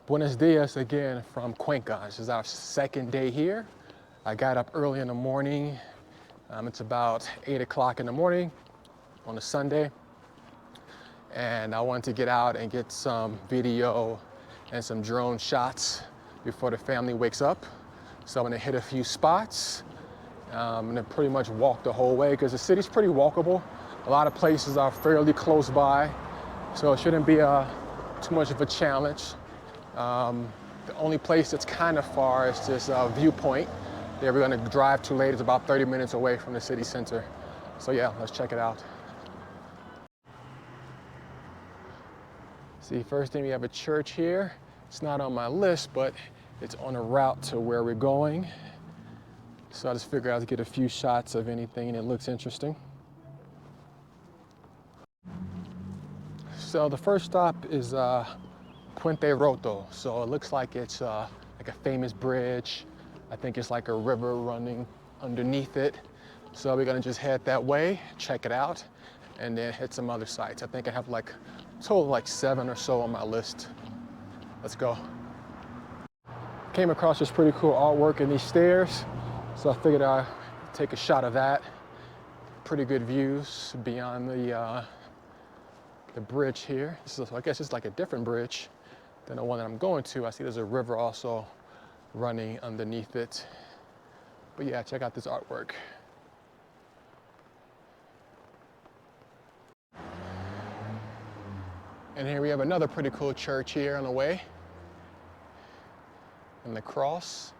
Buenos dias again from Cuenca. This is our second day here. I got up early in the morning. It's about 8 o'clock in the morning on a Sunday. And I wanted to get out and get some video and some drone shots before the family wakes up. So I'm gonna hit a few spots and then pretty much walk the whole way because the city's pretty walkable. A lot of places are fairly close by, so it shouldn't be too much of a challenge. The only place that's kind of far is this viewpoint that we're gonna drive to later. It's about 30 minutes away from the city center. So yeah, let's check it out. See, first thing we have a church here. It's not on my list, but it's on a route to where we're going. So I just figured I'd get a few shots of anything that looks interesting. So the first stop is Playa Roto. So it looks like it's like a famous bridge. I think it's like a river running underneath it. So we're gonna just head that way, check it out, and then hit some other sites. I think I have like a total of like 7 or so on my list. Let's go. Came across this pretty cool artwork in these stairs. So I figured I'd take a shot of that. Pretty good views beyond the bridge here. So I guess it's like a different bridge than the one that I'm going to. I see there's a river also running underneath it. But yeah, check out this artwork. And here we have another pretty cool church here on the way. And the cross.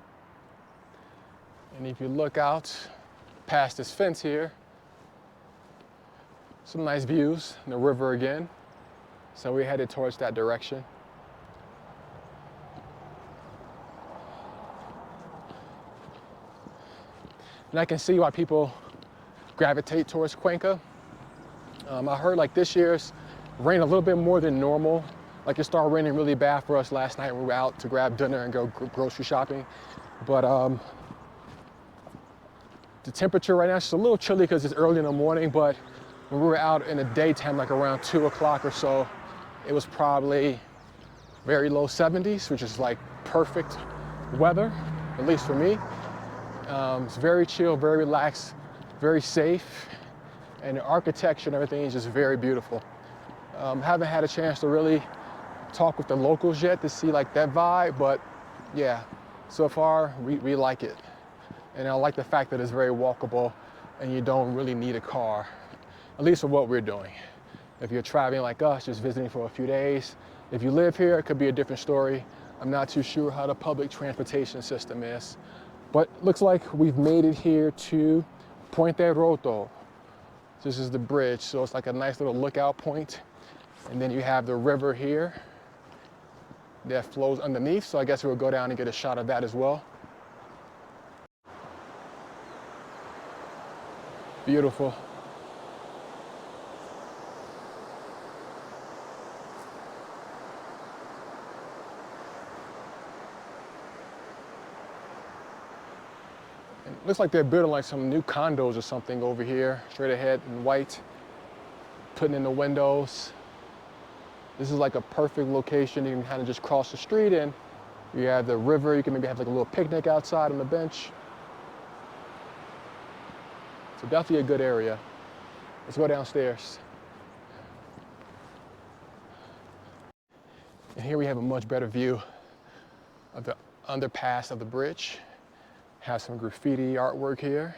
And if you look out past this fence here, some nice views, the river again. So we're headed towards that direction. And I can see why people gravitate towards Cuenca. I heard like this year's rained a little bit more than normal. Like it started raining really bad for us last night when we were out to grab dinner and go grocery shopping. But the temperature right now is just a little chilly because it's early in the morning, but when we were out in the daytime, like around 2 o'clock or so, it was probably very low 70s, which is like perfect weather, at least for me. It's very chill, very relaxed, very safe, and the architecture and everything is just very beautiful. Haven't had a chance to really talk with the locals yet to see like that vibe, but yeah, so far we like it. And I like the fact that it's very walkable and you don't really need a car, at least for what we're doing. If you're traveling like us, just visiting for a few days, if you live here, it could be a different story. I'm not too sure how the public transportation system is, but looks like we've made it here to Playa Roto. This is the bridge, so it's like a nice little lookout point. And then you have the river here that flows underneath, so I guess we'll go down and get a shot of that as well. Beautiful. It looks like they're building like some new condos or something over here, straight ahead in white, putting in the windows. This is like a perfect location. You can kind of just cross the street and you have the river. You can maybe have like a little picnic outside on the bench. So definitely a good area. Let's go downstairs. And here we have a much better view of the underpass of the bridge. Have some graffiti artwork here.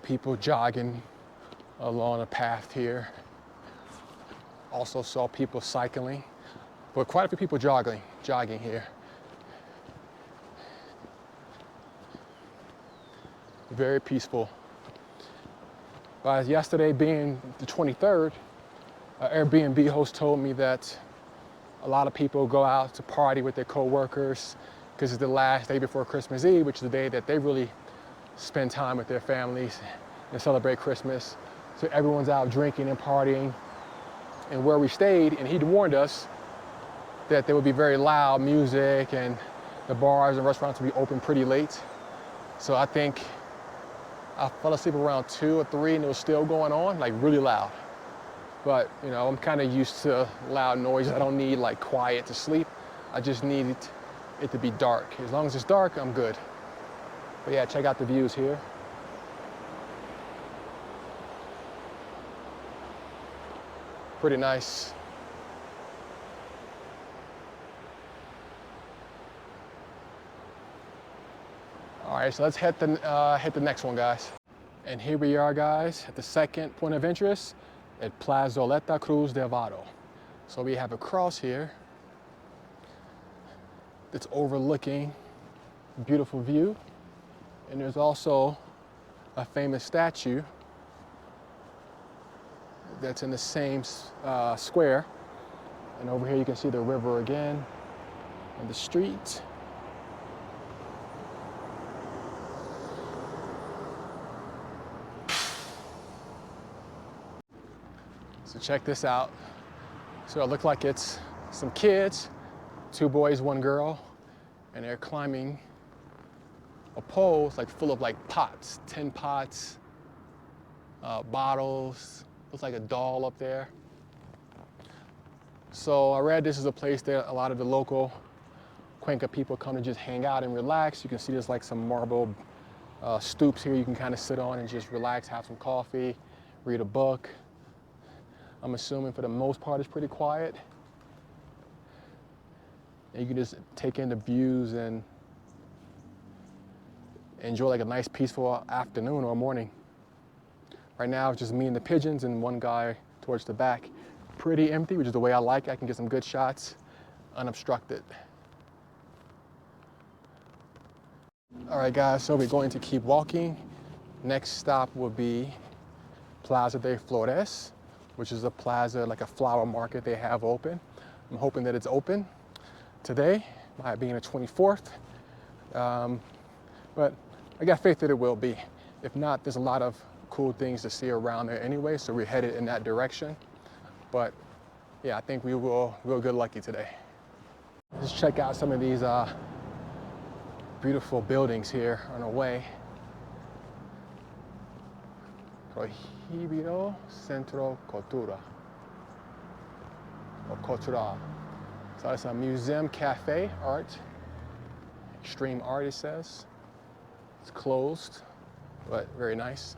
People jogging along a path here. Also saw people cycling, but quite a few people jogging here. Very peaceful. But yesterday being the 23rd, Airbnb host told me that a lot of people go out to party with their co-workers because it's the last day before Christmas Eve, which is the day that they really spend time with their families and celebrate Christmas. So everyone's out drinking and partying. And where we stayed, and he'd warned us that there would be very loud music and the bars and restaurants would be open pretty late. So I think I fell asleep around 2 or 3 and it was still going on, like really loud. but you know, I'm kind of used to loud noises. I don't need like quiet to sleep. I just need it to be dark. As long as it's dark, I'm good. But yeah, check out the views here. Pretty nice. All right, so let's hit the next one, guys. And here we are, guys, at the second point of interest at Plazoleta Cruz de Vado. So we have a cross here that's overlooking a beautiful view. And there's also a famous statue that's in the same square. And over here you can see the river again and the street. So check this out. So it looked like it's some kids, 2 boys, 1 girl, and they're climbing a pole like full of like pots, tin pots, bottles. Looks like a doll up there. So I read this is a place that a lot of the local Cuenca people come to just hang out and relax. You can see there's like some marble stoops here you can kind of sit on and just relax, have some coffee, read a book. I'm assuming for the most part it's pretty quiet. And you can just take in the views and enjoy like a nice peaceful afternoon or morning. Right now it's just me and the pigeons and 1 guy towards the back. Pretty empty, which is the way I like it. I can get some good shots unobstructed. All right, guys, so we're going to keep walking. Next stop will be Plaza de Flores, which is a plaza, like a flower market they have open. I'm hoping that it's open today, by being the 24th. But I got faith that it will be. If not, there's a lot of cool things to see around there anyway, so we're headed in that direction. But yeah, I think we'll get lucky today. Let's check out some of these beautiful buildings here on our way. Prohibido Centro Cultura, or Cultural. So it's a museum, cafe, art, extreme art it says. It's closed, but very nice.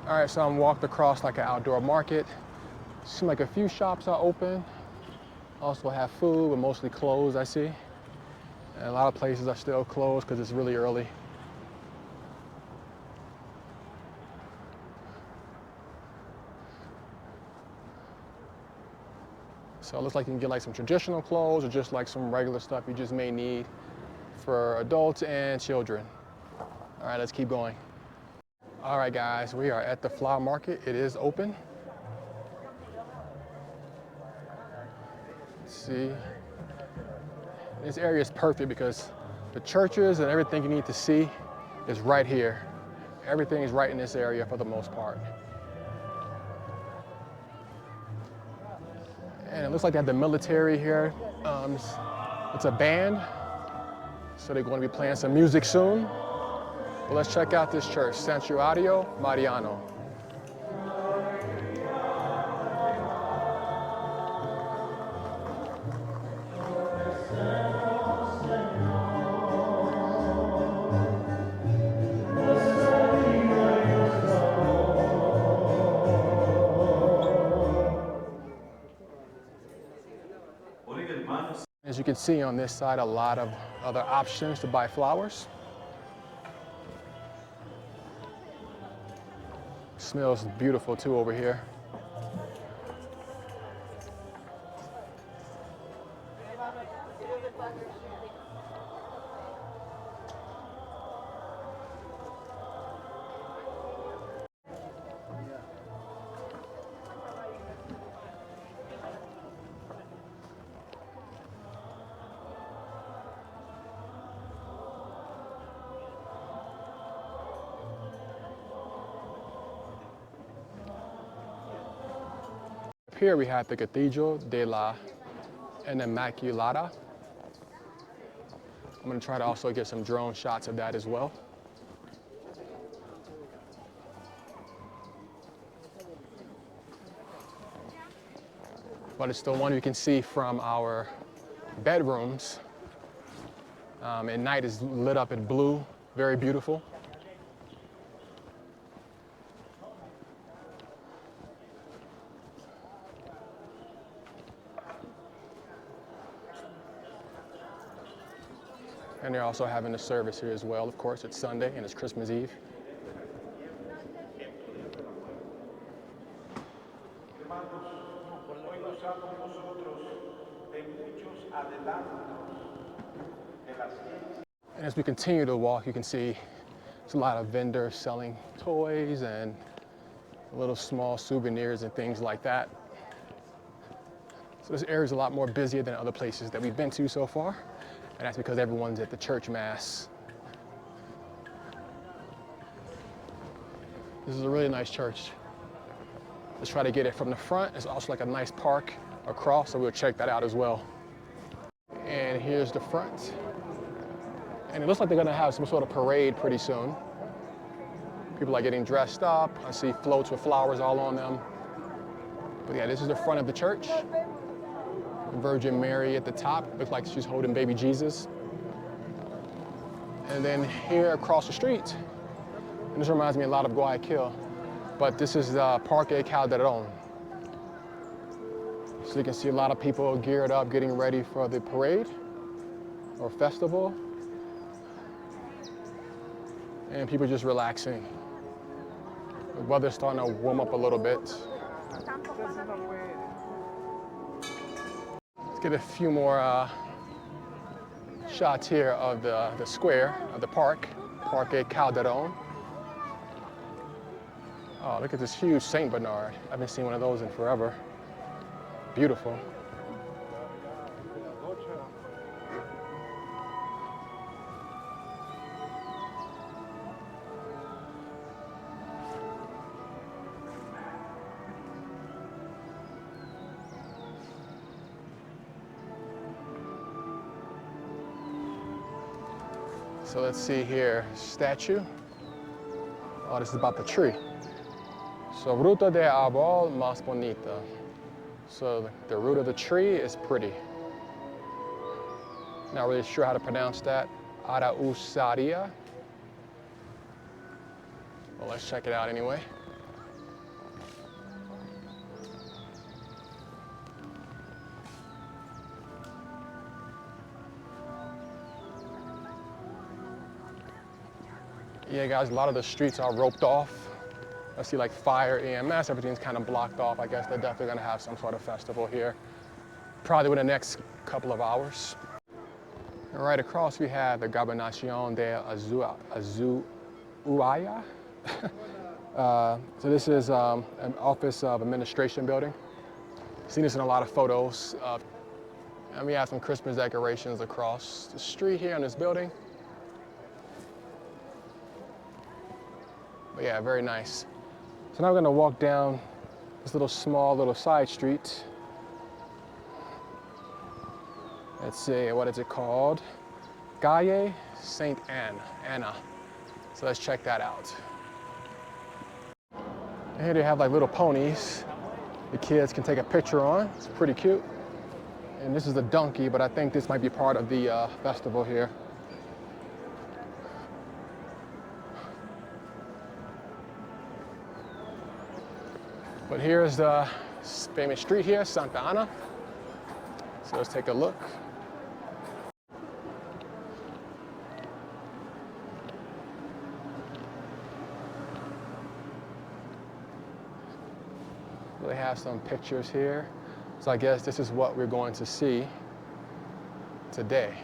All right, so I'm walked across like an outdoor market. Seems like a few shops are open. Also have food, but mostly closed, I see. And a lot of places are still closed because it's really early. So it looks like you can get like some traditional clothes or just like some regular stuff you just may need for adults and children. All right, let's keep going. All right, guys, we are at the flower market. It is open. Let's see. This area is perfect because the churches and everything you need to see is right here. Everything is right in this area for the most part. And it looks like they have the military here. It's a band, so they're going to be playing some music soon. But let's check out this church, Santuario Mariano. As you can see on this side, a lot of other options to buy flowers. Smells beautiful too over here. Here we have the Cathedral de la Inmaculada. I'm going to try to also get some drone shots of that as well. but it's the one you can see from our bedrooms. At night it's lit up in blue, very beautiful. And they're also having a service here as well. Of course, it's Sunday and it's Christmas Eve. And as we continue to walk, you can see there's a lot of vendors selling toys and little small souvenirs and things like that. So this area is a lot more busier than other places that we've been to so far. And that's because everyone's at the church mass. This is a really nice church. Let's try to get it from the front. It's also like a nice park across, so we'll check that out as well. And here's the front. And it looks like they're gonna have some sort of parade pretty soon. People are getting dressed up. I see floats with flowers all on them. But yeah, this is the front of the church. Virgin Mary at the top, looks like she's holding baby Jesus. And then here across the street, and this reminds me a lot of Guayaquil, but this is the Parque Calderon. So you can see a lot of people geared up, getting ready for the parade or festival. And people just relaxing. The weather's starting to warm up a little bit. Let's get a few more shots here of the square of the park, Parque Calderon. Oh, look at this huge Saint Bernard. I haven't seen one of those in forever. Beautiful. So let's see here, statue. Oh, this is about the tree. So, Ruta de árbol más bonita. So the root of the tree is pretty. Not really sure how to pronounce that. Araucaria. Well, let's check it out anyway. Yeah, guys, a lot of the streets are roped off. I see like fire, EMS, everything's kind of blocked off. I guess they're definitely gonna have some sort of festival here, probably within the next couple of hours. And right across we have the Gobernación de Azuaya. So this is an Office of Administration building. Seen this in a lot of photos. And we have some Christmas decorations across the street here in this building. But yeah, very nice. So now we're gonna walk down this small side street. Let's see, what is it called? Calle Saint Anna. So let's check that out. And here they have like little ponies the kids can take a picture on. It's pretty cute. And this is the donkey, but I think this might be part of the festival here. But here's the famous street here, Santa Ana. So let's take a look. They have some pictures here. So I guess this is what we're going to see today.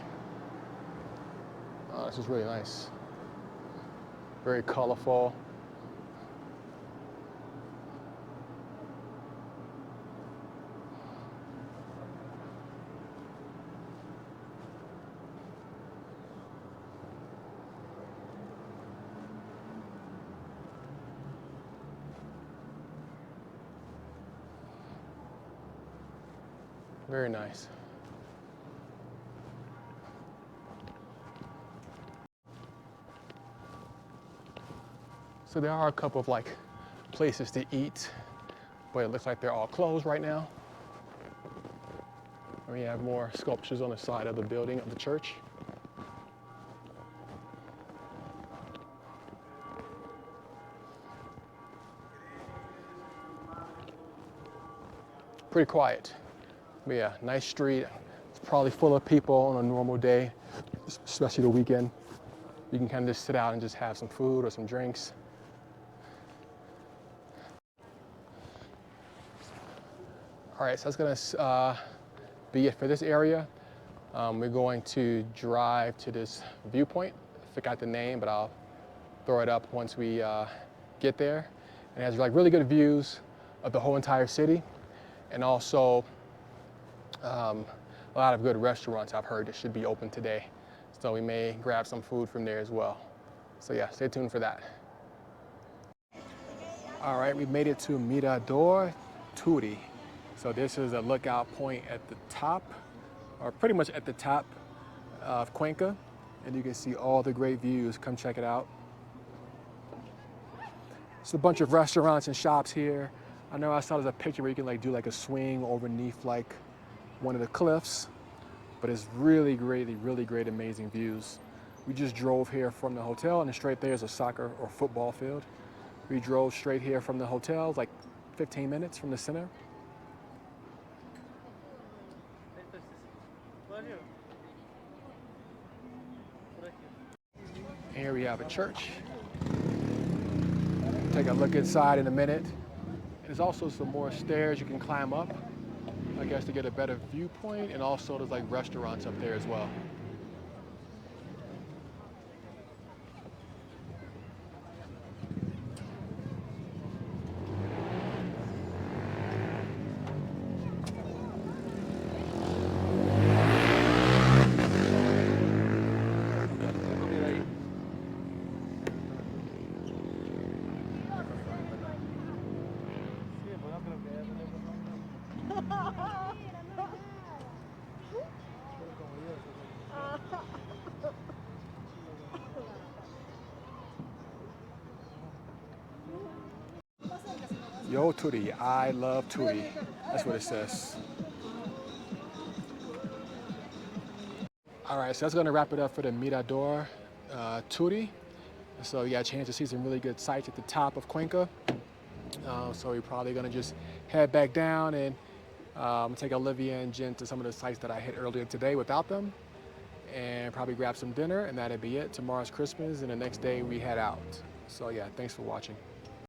Oh, this is really nice. Very colorful. Very nice. So there are a couple of places to eat, but it looks like they're all closed right now. And we have more sculptures on the side of the building of the church. Pretty quiet. But yeah, nice street. It's probably full of people on a normal day, especially the weekend. You can kind of just sit out and just have some food or some drinks. All right, so that's gonna be it for this area. We're going to drive to this viewpoint. I forgot the name, but I'll throw it up once we get there. And it has like really good views of the whole entire city, and also a lot of good restaurants I've heard that should be open today. So we may grab some food from there as well. So yeah, stay tuned for that. All right, we made it to Mador Tuto. So this is a lookout point at the top, or pretty much at the top of Cuenca. And you can see all the great views. Come check it out. It's a bunch of restaurants and shops here. I know I saw there's a picture where you can like do like a swing underneath like one of the cliffs. But it's really great, amazing views. We just drove here from the hotel, and straight there is a soccer or football field. We drove straight here from the hotel, like 15 minutes from the center. Here we have a church. Take a look inside in a minute. There's also some more stairs you can climb up, I guess, to get a better viewpoint, and also there's like restaurants up there as well. Yo Tutti, I love Tutti. That's what it says. All right, so that's gonna wrap it up for the Mador Tuto. So you got a chance to see some really good sights at the top of Cuenca. So we're probably gonna just head back down and take Olivia and Jen to some of the sites that I hit earlier today without them, and probably grab some dinner, and that'll be it. Tomorrow's Christmas, and the next day we head out. So yeah, thanks for watching.